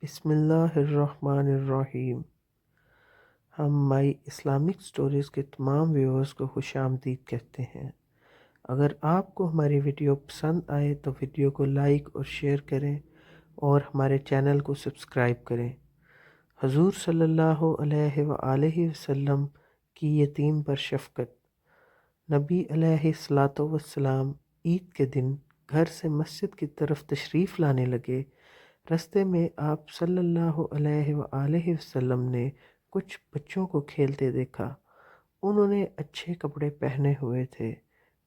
بسم اللہ الرحمن الرحیم۔ ہم مائی اسلامک سٹوریز کے تمام ویورز کو خوش آمدید کہتے ہیں۔ اگر آپ کو ہماری ویڈیو پسند آئے تو ویڈیو کو لائک اور شیئر کریں اور ہمارے چینل کو سبسکرائب کریں۔ حضور صلی اللہ علیہ وآلہ وسلم کی یتیم پر شفقت۔ نبی علیہ الصلاۃ والسلام عید کے دن گھر سے مسجد کی طرف تشریف لانے لگے۔ رستے میں آپ صلی اللہ علیہ وآلہ وسلم نے کچھ بچوں کو کھیلتے دیکھا۔ انہوں نے اچھے کپڑے پہنے ہوئے تھے۔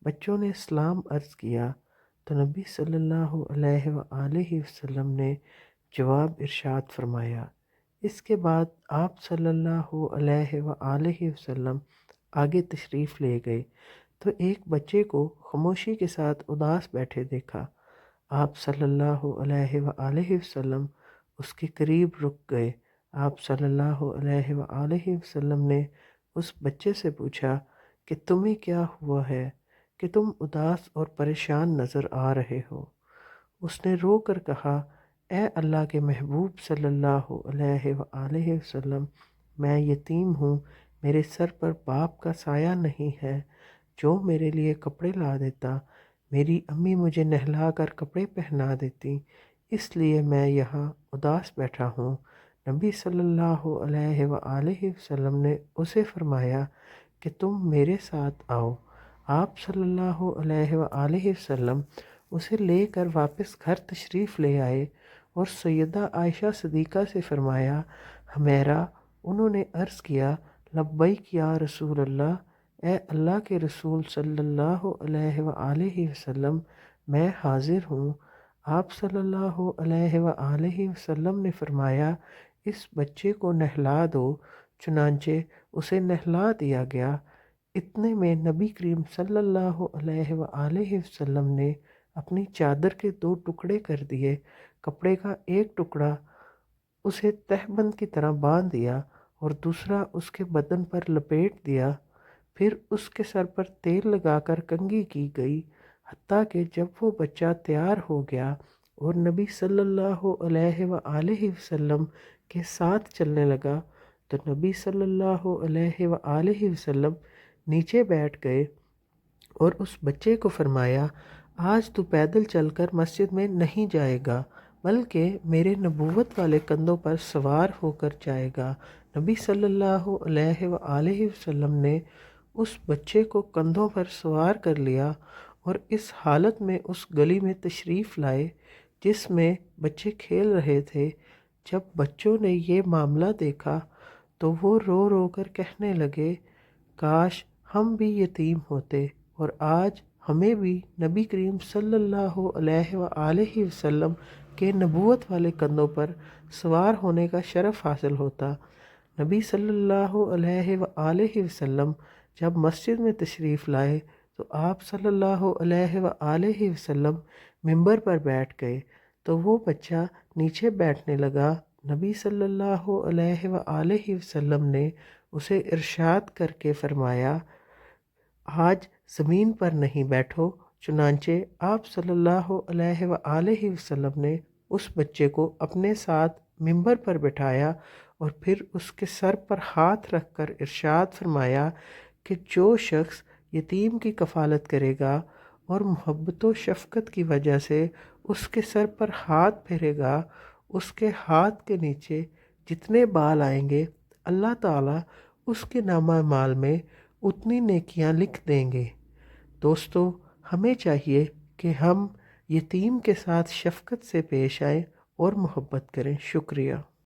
بچوں نے سلام عرض کیا تو نبی صلی اللہ علیہ وآلہ وسلم نے جواب ارشاد فرمایا۔ اس کے بعد آپ صلی اللہ علیہ وآلہ وسلم آگے تشریف لے گئے تو ایک بچے کو خاموشی کے ساتھ اداس بیٹھے دیکھا۔ آپ صلی اللہ علیہ وآلہ وسلم اس کے قریب رک گئے۔ آپ صلی اللہ علیہ وآلہ وسلم نے اس بچے سے پوچھا کہ تمہیں کیا ہوا ہے کہ تم اداس اور پریشان نظر آ رہے ہو؟ اس نے رو کر کہا، اے اللہ کے محبوب صلی اللہ علیہ وآلہ وسلم، میں یتیم ہوں، میرے سر پر باپ کا سایہ نہیں ہے جو میرے لیے کپڑے لا دیتا، میری امی مجھے نہلا کر کپڑے پہنا دیتی، اس لیے میں یہاں اداس بیٹھا ہوں۔ نبی صلی اللہ علیہ وآلہ وسلم نے اسے فرمایا کہ تم میرے ساتھ آؤ۔ آپ صلی اللہ علیہ وآلہ وسلم اسے لے کر واپس گھر تشریف لے آئے اور سیدہ عائشہ صدیقہ سے فرمایا، ہمیرا، انہوں نے عرض کیا، لبیک یا رسول اللہ، اے اللہ کے رسول صلی اللہ علیہ وآلہ وسلم، میں حاضر ہوں۔ آپ صلی اللہ علیہ وآلہ وسلم نے فرمایا، اس بچے کو نہلا دو۔ چنانچہ اسے نہلا دیا گیا۔ اتنے میں نبی کریم صلی اللہ علیہ وآلہ وسلم نے اپنی چادر کے 2 ٹکڑے کر دیے۔ کپڑے کا ایک ٹکڑا اسے تہبند کی طرح باندھ دیا اور دوسرا اس کے بدن پر لپیٹ دیا۔ پھر اس کے سر پر تیل لگا کر کنگھی کی گئی، حتیٰ کہ جب وہ بچہ تیار ہو گیا اور نبی صلی اللہ علیہ وآلہ وسلم کے ساتھ چلنے لگا تو نبی صلی اللہ علیہ وآلہ وسلم نیچے بیٹھ گئے اور اس بچے کو فرمایا، آج تو پیدل چل کر مسجد میں نہیں جائے گا بلکہ میرے نبوت والے کندھوں پر سوار ہو کر جائے گا۔ نبی صلی اللہ علیہ وآلہ وسلم نے اس بچے کو کندھوں پر سوار کر لیا اور اس حالت میں اس گلی میں تشریف لائے جس میں بچے کھیل رہے تھے۔ جب بچوں نے یہ معاملہ دیکھا تو وہ رو رو کر کہنے لگے، کاش ہم بھی یتیم ہوتے اور آج ہمیں بھی نبی کریم صلی اللہ علیہ وآلہ وسلم کے نبوت والے کندھوں پر سوار ہونے کا شرف حاصل ہوتا۔ نبی صلی اللہ علیہ وآلہ وسلم جب مسجد میں تشریف لائے تو آپ صلی اللہ علیہ وآلہ وسلم ممبر پر بیٹھ گئے تو وہ بچہ نیچے بیٹھنے لگا۔ نبی صلی اللہ علیہ وآلہ وسلم نے اسے ارشاد کر کے فرمایا، آج زمین پر نہیں بیٹھو۔ چنانچہ آپ صلی اللہ علیہ وآلہ وسلم نے اس بچے کو اپنے ساتھ ممبر پر بٹھایا اور پھر اس کے سر پر ہاتھ رکھ کر ارشاد فرمایا کہ جو شخص یتیم کی کفالت کرے گا اور محبت و شفقت کی وجہ سے اس کے سر پر ہاتھ پھیرے گا، اس کے ہاتھ کے نیچے جتنے بال آئیں گے اللہ تعالیٰ اس کے نامہ اعمال میں اتنی نیکیاں لکھ دیں گے۔ دوستو، ہمیں چاہیے کہ ہم یتیم کے ساتھ شفقت سے پیش آئیں اور محبت کریں۔ شکریہ۔